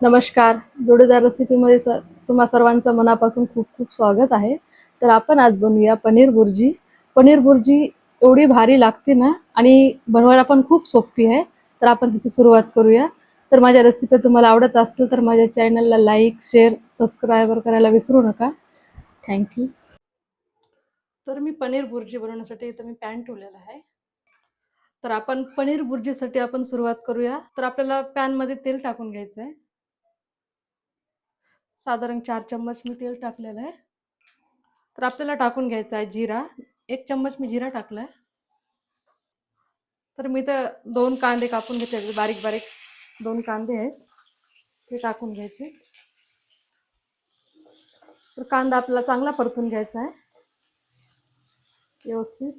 नमस्कार. जोडीदार रेसिपीमध्ये तुम्हा सर्वांचं मनापासून खूप खूप स्वागत आहे. तर आपण आज बनवूया पनीर बुर्जी. पनीर बुर्जी एवढी भारी लागते ना आणि बनवायला पण खूप सोपी आहे. तर आपण त्याची सुरुवात करूया. तर माझ्या रेसिपी तुम्हाला आवडत असतील तर माझ्या चॅनलला लाईक, शेअर, सबस्क्राईब करायला विसरू नका. थँक्यू. तर मी पनीर बुर्जी बनवण्यासाठी इथं मी पॅन ठेवलेला आहे. तर आपण पनीर बुर्जीसाठी आपण सुरुवात करूया. तर आपल्याला पॅनमध्ये तेल टाकून घ्यायचं आहे. साधारण 4 चम्मच मी तेल टाकलेलं आहे. तर आपल्याला टाकून घ्यायचा आहे जिरा. 1 चम्मच मी जिरा टाकलाय. तर मी तर 2 कांदे कापून घेतले, बारीक बारीक 2 कांदे आहेत, ते टाकून घ्यायचे. तर कांदा आपल्याला चांगला परतून घ्यायचा आहे व्यवस्थित.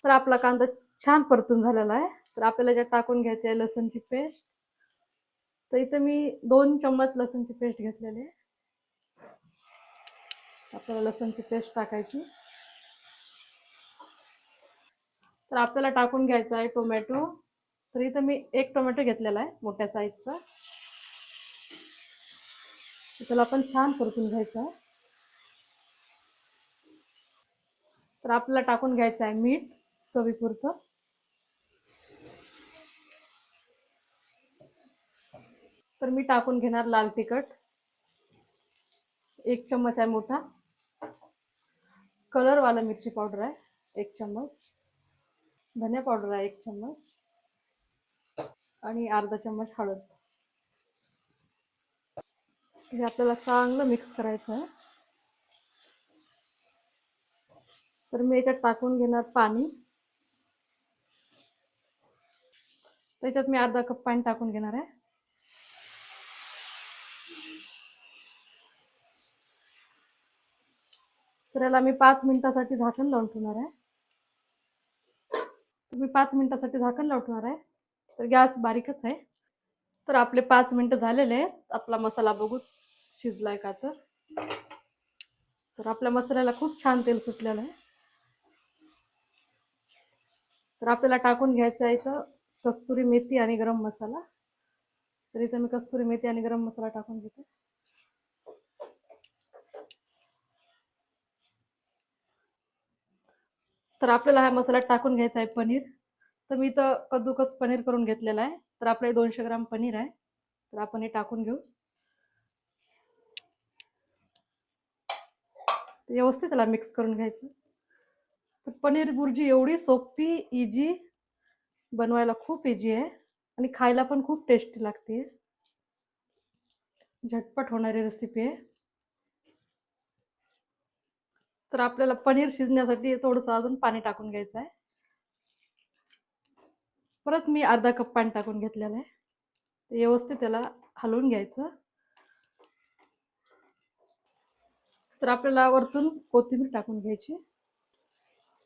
तर आपला कांदा छान परतून झालेला आहे. तर आपल्याला ज्यात टाकून घ्यायचं आहे लसूणची पेस्ट. तर इथं मी 2 चम्मच लसूणची पेस्ट घेतलेली आहे. आपल्याला लसूणची पेस्ट टाकायची. तर आपल्याला टाकून घ्यायचा आहे टोमॅटो. तर इथं मी 1 टोमॅटो घेतलेला आहे मोठ्या साईजचा. त्याला आपण छान परतून घ्यायचं आहे. तर आपल्याला टाकून घ्यायचं आहे मीठ चवीपुरतं. तर मी टाकून घेणार लाल तिखट, 1 चम्मच आहे मोठा. कलरवाला मिरची पावडर आहे 1 चम्मच. धनिया पावडर आहे 1 चम्मच आणि अर्धा चम्मच हळद. हे आपल्याला चांगलं मिक्स करायचं आहे. तर मी याच्यात टाकून घेणार पाणी. त्याच्यात मी अर्धा कप पाणी टाकून घेणार आहे. तर याला मी 5 मिनिटासाठी झाकण लावून ठेवणार आहे. मी 5 मिनिटासाठी झाकण लावून ठेवणार आहे. तर गॅस बारीकच आहे. तर आपले 5 मिनिटं झालेले आहेत. आपला मसाला बघू शिजलाय का तर. तर आपल्या मसाल्याला खूप छान तेल सुटलेलं आहे. तर आपल्याला टाकून घ्यायचं आहे इथं कस्तुरी मेथी आणि गरम मसाला. तर इथं मी कस्तुरी मेथी आणि गरम मसाला टाकून घेते. तर आपल्याला हा मसाला टाकून घ्यायचा आहे पनीर. तर मी इथं कद्दूकस पनीर करून घेतलेला आहे. तर आपले 200 ग्राम पनीर आहे. तर आपण हे टाकून घेऊ. व्यवस्थित त्याला मिक्स करून घ्यायचं. तर पनीर बुर्जी एवढी सोपी, इजी, बनवायला खूप इजी आहे आणि खायला पण खूप टेस्टी लागते. झटपट होणारी रेसिपी आहे. तर आपल्याला पनीर शिजण्यासाठी थोडंसं अजून पाणी टाकून घ्यायचं आहे. परत मी अर्धा कप पाणी टाकून घेतलेलं आहे. व्यवस्थित त्याला हलवून घ्यायचं. तर आपल्याला वरतून कोथिंबीर टाकून घ्यायची.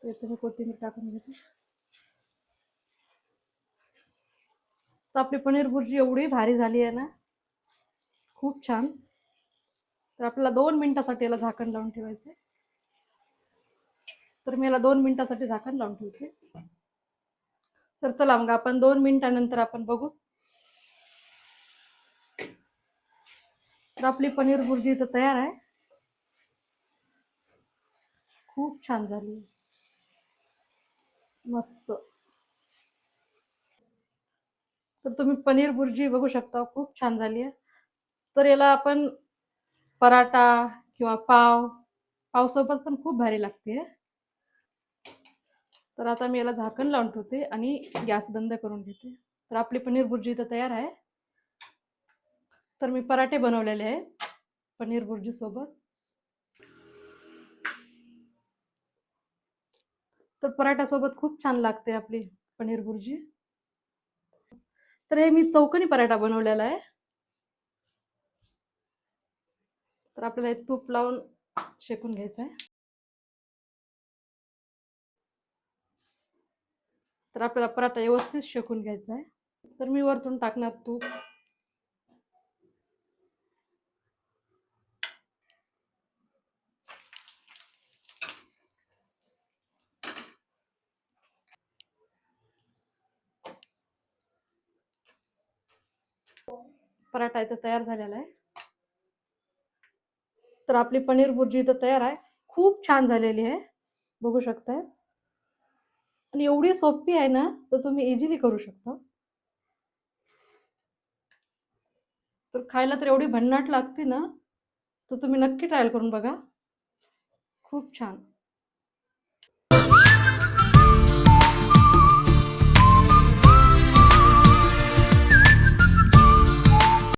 तर तुम्ही कोथिंबीर टाकून घेते. तर आपली पनीर भुर्जी एवढी भारी झाली आहे ना, खूप छान. तर आपल्याला 2 मिनिटासाठी याला झाकण लावून ठेवायचं. तर मी याला 2 मिनिटासाठी झाकण लावून ठेवते. तर चला मग आपण 2 मिनिटानंतर आपण बघू. तर आपली पनीर भुर्जी इथं तयार आहे. खूप छान झाली, मस्त. तर तुम्ही पनीर भुर्जी बघू शकता, खूप छान झाली आहे. तर याला आपण पराठा किंवा पाव सोबत पण खूप भारी लागते. तर आता मी याला झाकण लावून ठेवते आणि गॅस बंद करून घेते. तर आपली पनीर भुर्जी इथं तयार आहे. तर मी पराठे बनवलेले आहे पनीर भुर्जी सोबत. तर पराठ्यासोबत खूप छान लागते आपली पनीर भुर्जी. तर हे मी चौकोनी पराठा बनवलेला आहे. तर आपल्याला हे तूप लावून शेकून घ्यायचं आहे. तर आपल्याला पराठा व्यवस्थित शेकून घ्यायचा आहे. तर मी वरतून टाकणार तूप. पराठा इथं तयार झालेला आहे. तर आपली पनीर भुर्जी इथं तयार आहे. खूप छान झालेली आहे, बघू शकताय. आणि एवढी सोपी आहे ना, तर तुम्ही इझिली करू शकता. तर खायला तर एवढी भन्नाट लागते ना, तर तुम्ही नक्की ट्रायल करून बघा. खूप छान.